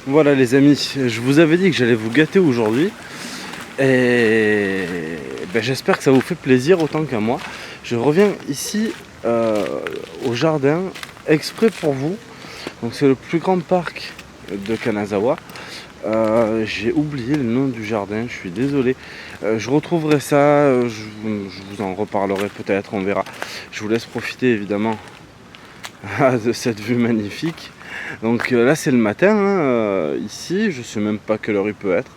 Voilà les amis, je vous avais dit que j'allais vous gâter aujourd'hui. Et ben, j'espère que ça vous fait plaisir autant qu'à moi. Je reviens ici au jardin exprès pour vous. Donc c'est le plus grand parc de Kanazawa. J'ai oublié le nom du jardin, je suis désolé. Je retrouverai ça, je vous en reparlerai peut-être, on verra. Je vous laisse profiter évidemment de cette vue magnifique. Donc là c'est le matin, hein, ici, je sais même pas quelle heure il peut être.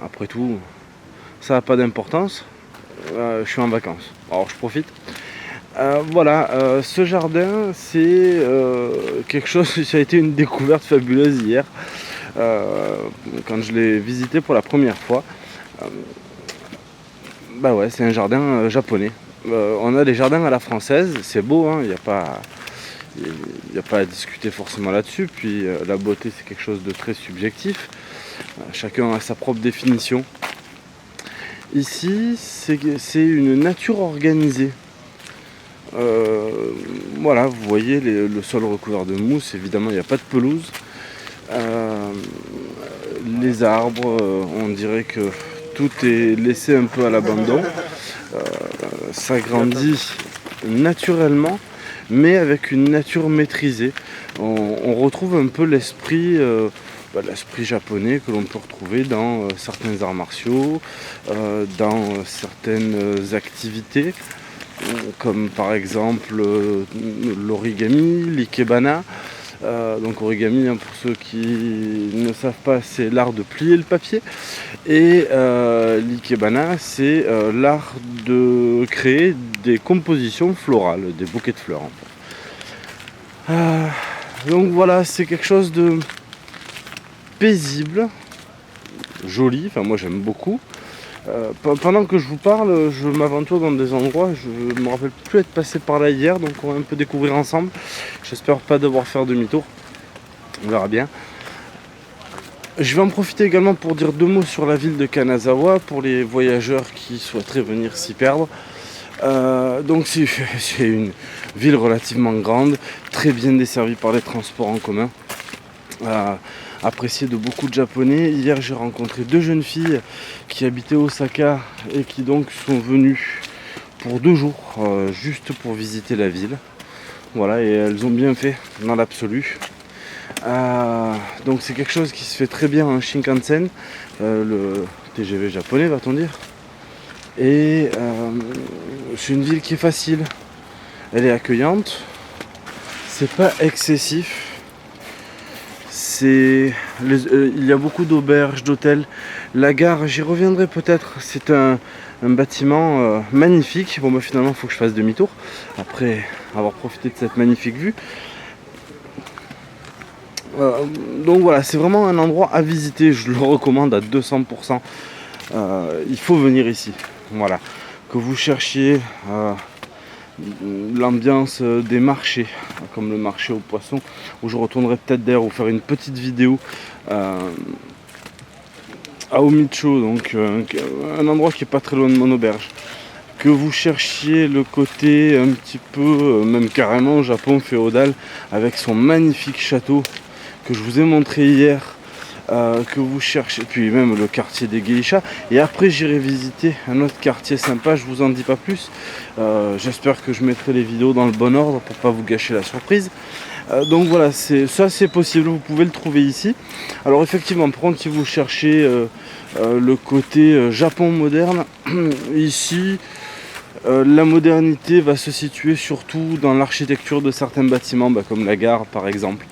Après tout, ça n'a pas d'importance. Je suis en vacances, alors je profite. Voilà, ce jardin, c'est quelque chose, ça a été une découverte fabuleuse hier, quand je l'ai visité pour la première fois. Bah ouais, c'est un jardin japonais. On a des jardins à la française, c'est beau, hein, il n'y a pas à discuter forcément là-dessus. Puis la beauté, c'est quelque chose de très subjectif. Chacun a sa propre définition. Ici, c'est une nature organisée. Voilà, vous voyez le sol recouvert de mousse, évidemment il n'y a pas de pelouse. Les arbres, on dirait que tout est laissé un peu à l'abandon. Ça grandit naturellement, mais avec une nature maîtrisée. On retrouve un peu l'esprit japonais que l'on peut retrouver dans certains arts martiaux, dans certaines activités, comme par exemple l'origami, l'ikebana. Donc origami, hein, pour ceux qui ne savent pas, c'est l'art de plier le papier. Et l'ikebana, c'est l'art de créer des compositions florales, des bouquets de fleurs en fait. Donc voilà, c'est quelque chose de paisible, joli, enfin moi j'aime beaucoup. Pendant que je vous parle, je m'aventure dans des endroits, je ne me rappelle plus être passé par là hier, donc on va un peu découvrir ensemble. J'espère pas devoir faire demi-tour, on verra bien. Je vais en profiter également pour dire 2 mots sur la ville de Kanazawa, pour les voyageurs qui souhaiteraient venir s'y perdre. Donc c'est une ville relativement grande, très bien desservie par les transports en commun. Apprécié de beaucoup de Japonais. Hier j'ai rencontré 2 jeunes filles qui habitaient Osaka et qui donc sont venues pour 2 jours juste pour visiter la ville. Voilà, et elles ont bien fait dans l'absolu. Donc c'est quelque chose qui se fait très bien en Shinkansen, le TGV japonais va-t-on dire. Et c'est une ville qui est facile, elle est accueillante, c'est pas excessif. Il y a beaucoup d'auberges, d'hôtels. La gare, j'y reviendrai peut-être, c'est un bâtiment magnifique. Bon bah finalement il faut que je fasse demi-tour après avoir profité de cette magnifique vue. Donc voilà, c'est vraiment un endroit à visiter, je le recommande à 200%. Il faut venir ici. Voilà, que vous cherchiez l'ambiance des marchés, comme le marché aux poissons, où je retournerai peut-être d'ailleurs vous faire une petite vidéo à Omicho, donc un endroit qui est pas très loin de mon auberge. Que vous cherchiez le côté un petit peu, même carrément Japon féodal, avec son magnifique château que je vous ai montré hier, que vous cherchez, puis même le quartier des geishas. Et après j'irai visiter un autre quartier sympa, je vous en dis pas plus. J'espère que je mettrai les vidéos dans le bon ordre pour pas vous gâcher la surprise. Donc voilà, ça c'est possible, vous pouvez le trouver ici. Alors effectivement, par contre si vous cherchez le côté Japon moderne, ici la modernité va se situer surtout dans l'architecture de certains bâtiments, comme la gare par exemple,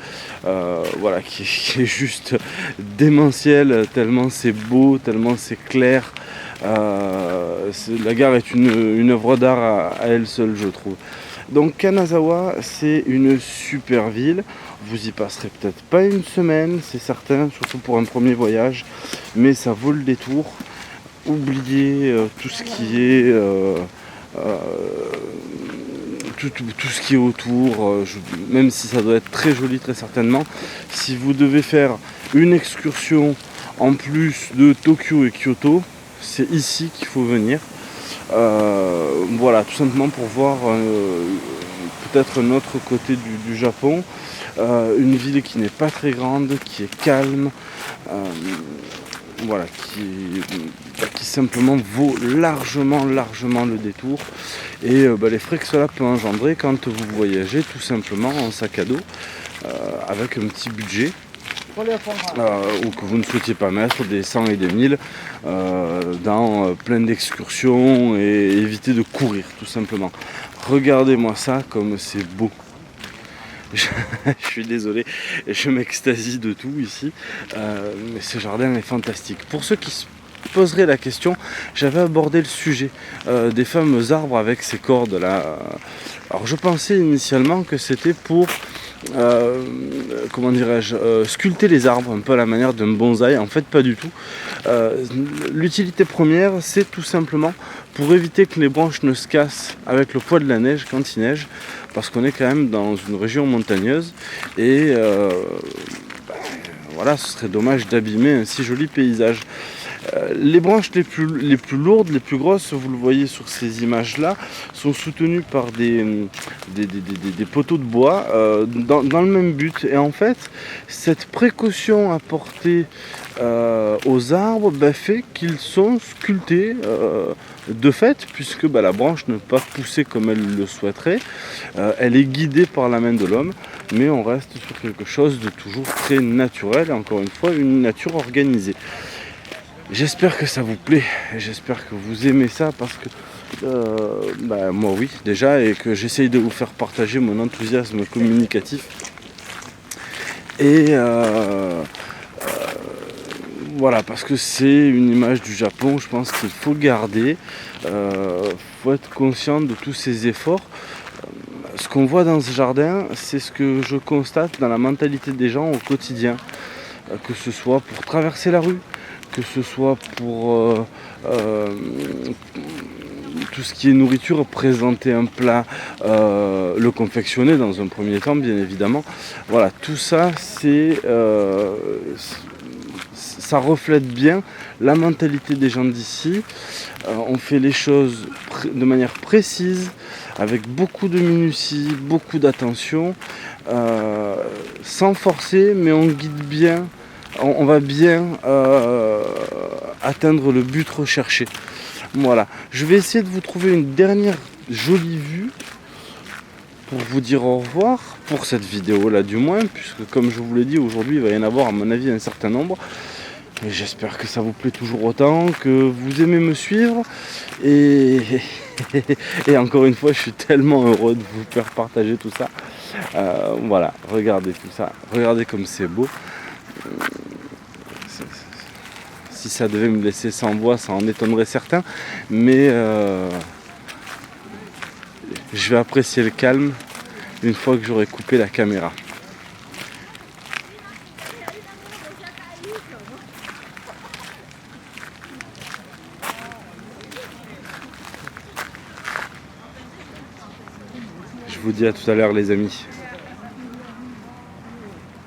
voilà, qui est juste démentiel, tellement c'est beau, tellement c'est clair. La gare est une œuvre d'art à elle seule, je trouve. Donc Kanazawa, c'est une super ville. Vous y passerez peut-être pas une semaine, c'est certain, surtout pour un premier voyage, mais ça vaut le détour. Oubliez tout ce qui est tout ce qui est autour, même si ça doit être très joli très certainement. Si vous devez faire une excursion en plus de Tokyo et Kyoto, c'est ici qu'il faut venir. Voilà, tout simplement pour voir peut-être un autre côté du Japon. Une ville qui n'est pas très grande, qui est calme, voilà, qui simplement vaut largement le détour. Et les frais que cela peut engendrer quand vous voyagez tout simplement en sac à dos avec un petit budget. Ou que vous ne souhaitiez pas mettre des 100 et des 1000 dans plein d'excursions et éviter de courir tout simplement. Regardez-moi ça comme c'est beau. Je suis désolé, je m'extasie de tout ici, mais ce jardin est fantastique. Pour ceux qui se poseraient la question, j'avais abordé le sujet des fameux arbres avec ces cordes là. Alors je pensais initialement que c'était pour comment dirais-je, sculpter les arbres un peu à la manière d'un bonsaï. En fait pas du tout. L'utilité première, c'est tout simplement pour éviter que les branches ne se cassent avec le poids de la neige quand il neige, parce qu'on est quand même dans une région montagneuse et voilà, ce serait dommage d'abîmer un si joli paysage. Les branches les plus lourdes, les plus grosses, vous le voyez sur ces images-là, sont soutenues par des poteaux de bois dans le même but. Et en fait, cette précaution apportée aux arbres fait qu'ils sont sculptés de fait, puisque la branche ne peut pas pousser comme elle le souhaiterait. Elle est guidée par la main de l'homme, mais on reste sur quelque chose de toujours très naturel, et encore une fois, une nature organisée. J'espère que ça vous plaît, j'espère que vous aimez ça, parce que moi oui déjà, et que j'essaye de vous faire partager mon enthousiasme communicatif. Et voilà, parce que c'est une image du Japon, je pense qu'il faut garder, faut être conscient de tous ces efforts. Ce qu'on voit dans ce jardin, c'est ce que je constate dans la mentalité des gens au quotidien, que ce soit pour traverser la rue, que ce soit pour tout ce qui est nourriture, présenter un plat, le confectionner dans un premier temps bien évidemment. Voilà, tout ça ça reflète bien la mentalité des gens d'ici. On fait les choses de manière précise, avec beaucoup de minutie, beaucoup d'attention, sans forcer, mais on guide bien. On va bien atteindre le but recherché. Voilà, je vais essayer de vous trouver une dernière jolie vue pour vous dire au revoir, pour cette vidéo là du moins, puisque comme je vous l'ai dit, aujourd'hui il va y en avoir à mon avis un certain nombre. Et j'espère que ça vous plaît toujours autant, que vous aimez me suivre, et encore une fois je suis tellement heureux de vous faire partager tout ça. Voilà, regardez tout ça, regardez comme c'est beau. Si ça devait me laisser sans voix, ça en étonnerait certains, mais je vais apprécier le calme une fois que j'aurai coupé la caméra. Je vous dis à tout à l'heure les amis.